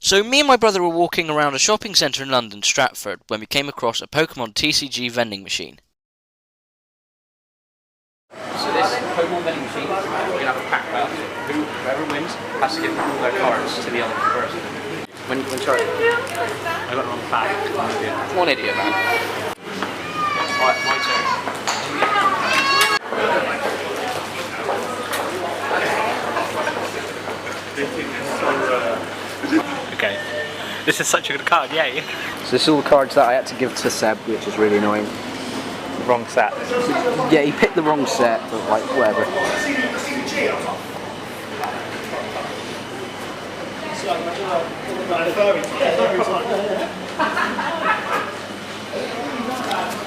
So me and my brother were walking around a shopping centre in London, Stratford, when we came across a Pokemon TCG vending machine. So this Pokemon vending machine, we're going to have a pack battle. Whoever wins has to give all their cards to the other person. When sorry, I got the wrong pack. One idiot, man. Alright, my turn. Okay, this is such a good card, yay! So this is all the cards that I had to give to Seb, which is really annoying. Wrong set. Yeah, he picked the wrong set, but like, whatever.